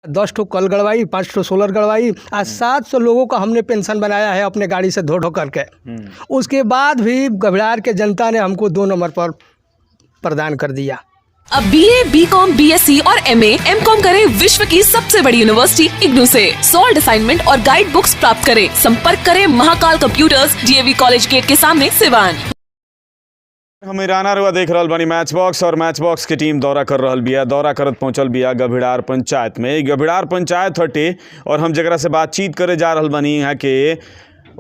10 ठो कल गड़वाई, 5 ठो सोलर गड़वाई, आज 700 लोगों का हमने पेंशन बनाया है अपने गाड़ी से धो करके। उसके बाद भी घबरार के जनता ने हमको 2 नंबर पर प्रदान कर दिया। अब BA, BCom, BSc और MA, MCom करें विश्व की सबसे बड़ी यूनिवर्सिटी इग्नू से। सॉल्ड असाइनमेंट और गाइड बुक्स प्राप्त करें। संपर्क करें Mahakal computers, DAV college gate के सामने, सिवान। हम ईराना रुआ देख रहल बानी मैच बॉक्स और मैच बॉक्स की टीम दौरा कर रहल बिया। दौरा करत पहुंचल बिया गभिड़ार पंचायत में। गभिड़ार पंचायत हटे और हम जगरा से बातचीत करे जा रहल बानी यहाँ के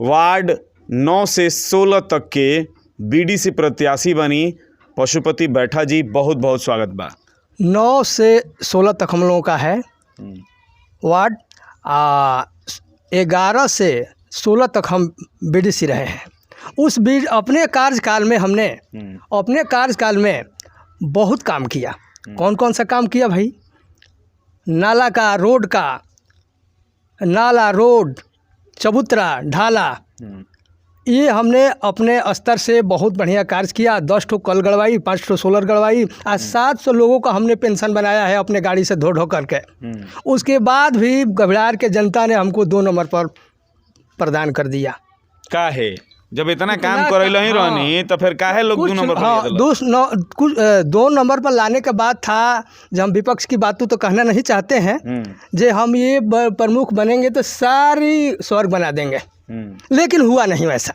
वार्ड 9 से 16 तक के BDC प्रत्याशी बनी पशुपति बैठा जी। बहुत बहुत स्वागत बा। 9 से 16 तक हम लोगों का है वार्ड। 11 से 16 तक हम BDC रहे हैं। उस बीच अपने कार्यकाल में हमने अपने कार्यकाल में बहुत काम किया। कौन कौन सा काम किया भाई? नाला का, रोड का, नाला, रोड, चबूतरा, ढाला, ये हमने अपने स्तर से बहुत बढ़िया कार्य किया। 10 ठो कल गड़वाई, 5 ठो सोलर गड़वाई, आज 700 लोगों का हमने पेंशन बनाया है अपने गाड़ी से धो करके। उसके बाद भी घबरार के जनता ने हमको 2 नंबर पर प्रदान कर दिया। का है जब इतना काम करैल ही रहनी तो फिर काहे लोग 2 नंबर पर 2 नंबर पर लाने के बाद था जब हम विपक्ष की बातों तो कहना नहीं चाहते हैं जे हम ये प्रमुख बनेंगे तो सारी स्वर्ग बना देंगे, लेकिन हुआ नहीं, वैसा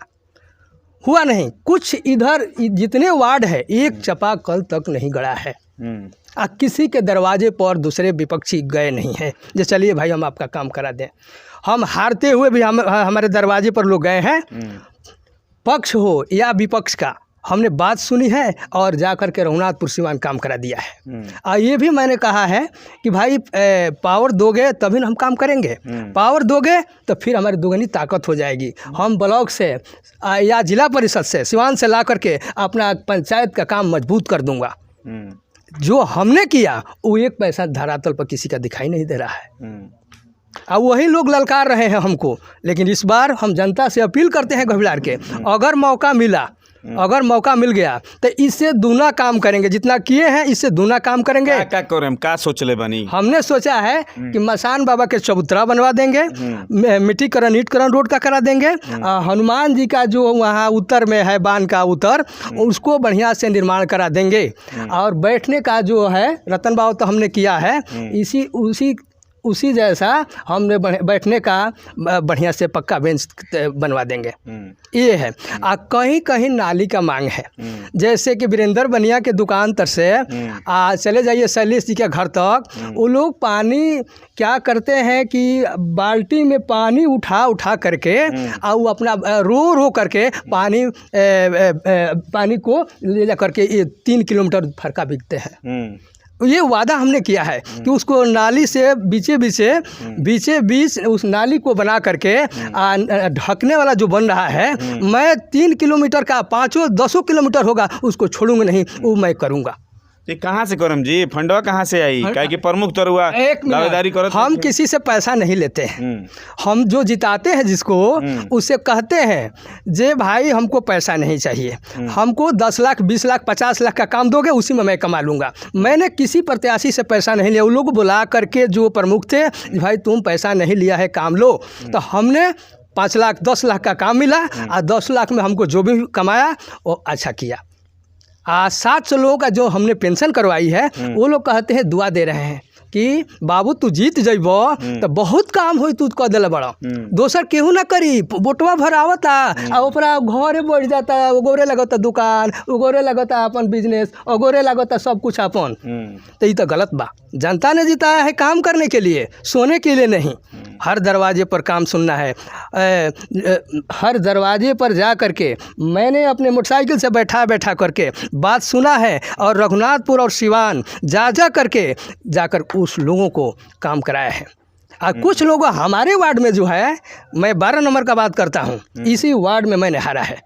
हुआ नहीं। कुछ इधर जितने वार्ड है एक चापाकल तक नहीं गड़ा है। किसी के दरवाजे पर दूसरे विपक्षी गए नहीं हैं जो चलिए भाई हम आपका काम करा दें। हम हारते हुए भी हमारे दरवाजे पर लोग गए हैं। पक्ष हो या विपक्ष का हमने बात सुनी है और जा कर के रघुनाथपुर सिवान काम करा दिया है। और ये भी मैंने कहा है कि भाई पावर दोगे तभी ना हम काम करेंगे। पावर दोगे तो फिर हमारी दोगुनी ताकत हो जाएगी। हम ब्लॉक से या जिला परिषद से, सिवान से ला करके अपना पंचायत का काम मजबूत कर दूंगा। जो हमने किया वो 1 पैसा धरातल पर किसी का दिखाई नहीं दे रहा है। अब वही लोग ललकार रहे हैं हमको। लेकिन इस बार हम जनता से अपील करते हैं घबरार के, अगर मौका मिला, अगर मौका मिल गया तो इससे दूना काम करेंगे। जितना किए हैं इससे दूना काम करेंगे। क्या सोचले बनी? हमने सोचा है कि मसान बाबा के चबूतरा बनवा देंगे, मिट्टीकरण, ईंटकरण रोड का करा देंगे। हनुमान जी का जो वहाँ उत्तर में है बांध का उत्तर, उसको बढ़िया से निर्माण करा देंगे। और बैठने का जो है रतन बाबा तो हमने किया है, उसी जैसा हमने बैठने का बढ़िया से पक्का बेंच बनवा देंगे। ये है। कहीं कहीं नाली का मांग है, जैसे कि वीरेंद्र बनिया के दुकान तर से चले जाइए शैलेश जी के घर तक। वो लोग पानी क्या करते हैं कि बाल्टी में पानी उठा करके और वो अपना रो करके पानी को ले जा करके 3 किलोमीटर फरका बिकते हैं। ये वादा हमने किया है कि उसको नाली से बीचे उस नाली को बना करके ढकने वाला जो बन रहा है, मैं 3 किलोमीटर का 5-10 किलोमीटर होगा उसको छोड़ूंगा नहीं, वो मैं करूँगा। ये कहाँ से करम जी? फंडवा कहाँ से आई? क्या कि प्रमुख तो हुआ दावेदारी करो। हम किसी से पैसा नहीं लेते हैं। हम जो जिताते हैं जिसको, उससे कहते हैं जे भाई हमको पैसा नहीं चाहिए, हमको 10 लाख 20 लाख 50 लाख का काम दोगे उसी में मैं कमा लूँगा। मैंने किसी प्रत्याशी से पैसा नहीं लिया। वो लोग बुला करके जो प्रमुख थे, भाई तुम पैसा नहीं लिया है काम लो, तो हमने 5 लाख 10 लाख का काम मिला और 10 लाख में हमको जो भी कमाया वो अच्छा किया। 700 लोगों का जो हमने पेंशन करवाई है, वो लोग कहते हैं दुआ दे रहे हैं कि बाबू तू जीत जइबो तो बहुत काम होई, तू कह दिल बड़ा दोसर केहू ना करी। बोटवा भरावता आ ओपरा घरे बढ़ जाता, ओगोरे लगता दुकान, ओगोरे लगता अपन बिजनेस, ओगोरे लगता सब कुछ अपन। तो ये तो गलत बा। जनता ने जिताया है काम करने के लिए, सोने के लिए नहीं। हर दरवाजे पर काम सुनना है। हर दरवाजे पर जा करके मैंने अपने मोटरसाइकिल से बैठा करके बात सुना है और रघुनाथपुर और सिवान जाकर उस लोगों को काम कराया है। कुछ लोग हमारे वार्ड में जो है, मैं 12 नंबर का बात करता हूँ, इसी वार्ड में मैंने हारा है।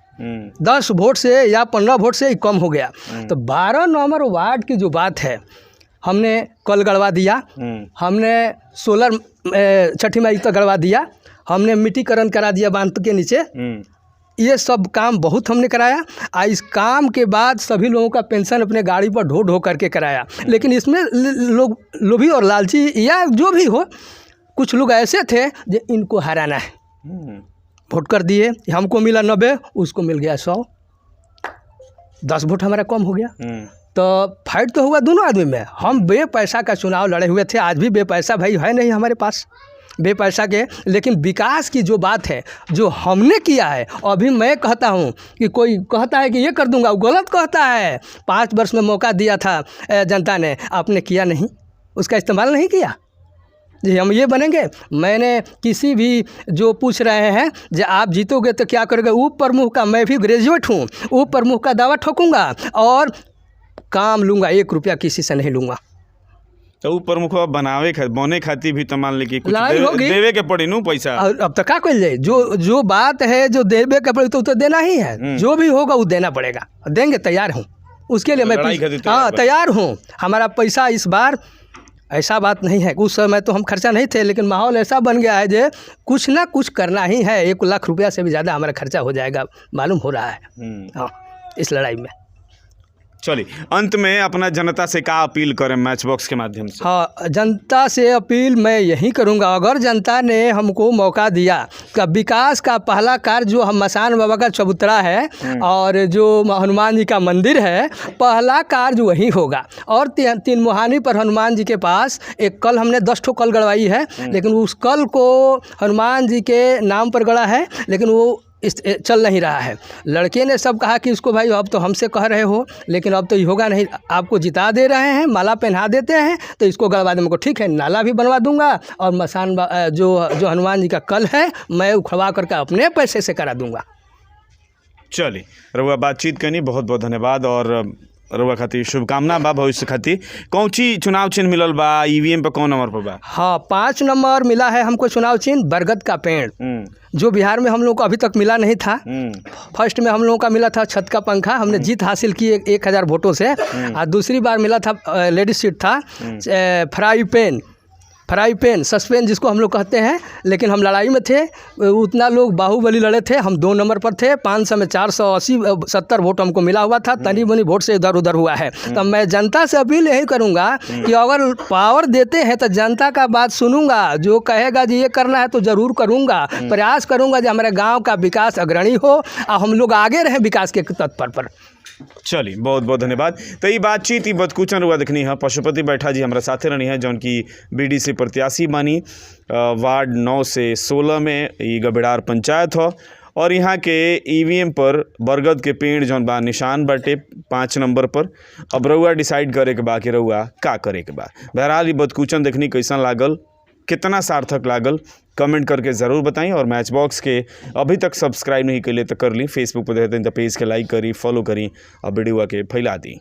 10 वोट से या 15 वोट से ही कम हो गया। तो 12 नंबर वार्ड की जो बात है, हमने कल गड़वा दिया, हमने सोलर छठी माई तक गड़वा दिया, हमने मिट्टीकरण करा दिया बांध के नीचे। ये सब काम बहुत हमने कराया। इस काम के बाद सभी लोगों का पेंशन अपने गाड़ी पर ढो ढो करके कराया। लेकिन इसमें लोग लोभी और लालची या जो भी हो, कुछ लोग ऐसे थे जो इनको हराना है, वोट कर दिए। हमको मिला 90, उसको मिल गया 100, 10 वोट हमारा कम हो गया। तो फाइट तो हुआ दोनों आदमी में। हम बेपैसा का चुनाव लड़े हुए थे, आज भी बेपैसा भाई है नहीं हमारे पास, बेपैसा के। लेकिन विकास की जो बात है, जो हमने किया है, अभी मैं कहता हूँ कि कोई कहता है कि ये कर दूंगा, वो गलत कहता है। 5 वर्ष में मौका दिया था जनता ने, आपने किया नहीं, उसका इस्तेमाल नहीं किया जी। हम ये बनेंगे। मैंने किसी भी जो पूछ रहे हैं जो आप जीतोगे तो क्या करोगे, उप प्रमुख का, मैं भी ग्रेजुएट हूँ, उप प्रमुख का दावा ठोकूंगा और काम लूँगा, 1 रुपया किसी से नहीं लूँगा। तो ऊ प्रमुखवा बने खातिर भी तो मान ली कि कुछ लड़ाई होगी। देवे के पड़ी नु पैसा। और अब तक क्या कल जाए, जो बात है, जो देवे का पड़े तो देना ही है। जो भी होगा वो देना पड़ेगा, देंगे, तैयार हूँ उसके लिए। मैं तैयार हूँ। हमारा पैसा इस बार, ऐसा बात नहीं है, उस समय तो हम खर्चा नहीं थे, लेकिन माहौल ऐसा बन गया है जो कुछ ना कुछ करना ही है। 1 लाख रुपया से भी ज़्यादा हमारा खर्चा हो जाएगा, मालूम हो रहा है हाँ, इस लड़ाई में। चलिए, अंत में अपना जनता से क्या अपील करें मैच बॉक्स के माध्यम से? हाँ, जनता से अपील मैं यही करूँगा, अगर जनता ने हमको मौका दिया का विकास का पहला कार्य जो हम मसान बाबा का चबूतरा है और जो हनुमान जी का मंदिर है, पहला कार्य वही होगा। और 3 मुहानी पर हनुमान जी के पास एक कल हमने 10 ठो कल गड़वाई है, लेकिन उस कल को हनुमान जी के नाम पर गड़ा है, लेकिन वो चल नहीं रहा है। लड़के ने सब कहा कि इसको भाई अब तो हमसे कह रहे हो, लेकिन अब तो ये होगा नहीं, आपको जिता दे रहे हैं, माला पहना देते हैं, तो इसको गड़वा दे। मुझको ठीक है, नाला भी बनवा दूंगा और मसान जो हनुमान जी का कल है, मैं उखड़वा करके अपने पैसे से करा दूंगा। चलिए, रउआ बातचीत करनी, बहुत बहुत धन्यवाद। और रउआ खातिर शुभकामना बा भविष्य खातिर। कौन सी चुनाव चिन्ह मिलल बा, ईवीएम पे कौन नंबर पर बा? हाँ, 5 नंबर मिला है हमको चुनाव चिन्ह, बरगद का पेड़, जो बिहार में हम लोग को अभी तक मिला नहीं था। फर्स्ट में हम लोगों का मिला था छत का पंखा, हमने जीत हासिल की 1000 वोटों से। और दूसरी बार मिला था लेडीज सीट था, फ्राई पैन सस्पेन जिसको हम लोग कहते हैं। लेकिन हम लड़ाई में थे, उतना लोग बाहुबली लड़े थे, हम 2 नंबर पर थे। 500 में 470 वोट हमको मिला हुआ था, तनी बनी वोट से इधर उधर हुआ है। तो मैं जनता से अपील यही करूंगा कि अगर पावर देते हैं तो जनता का बात सुनूंगा, जो कहेगा जी ये करना है तो ज़रूर करूंगा, प्रयास करूंगा जो हमारे गाँव का विकास अग्रणी हो और हम लोग आगे रहें विकास के तत्पर पर। चलिए, बहुत बहुत धन्यवाद। तो ये बातचीत ही बदकुचन हुआ देखनी है। पशुपति बैठा जी हमारे साथे रहनी है, जौन की बीडीसी प्रत्याशी बानी वार्ड 9 से 16 में ये गभेड़ार पंचायत हो। और यहाँ के ईवीएम पर बरगद के पेड़ जौन बा निशान बाटे 5 नंबर पर। अब रउआ डिसाइड करे के बा कि रउआ का करे के बा। बहरहाल ये बदकुचन देखनी कैसन लागल, कितना सार्थक लागल, कमेंट करके ज़रूर बताएं। और मैच बॉक्स के अभी तक सब्सक्राइब नहीं कर ले तो कर ली, फेसबुक पर देखते हैं तो पेज के लाइक करी, फॉलो करी और वीडियो के फैला दी।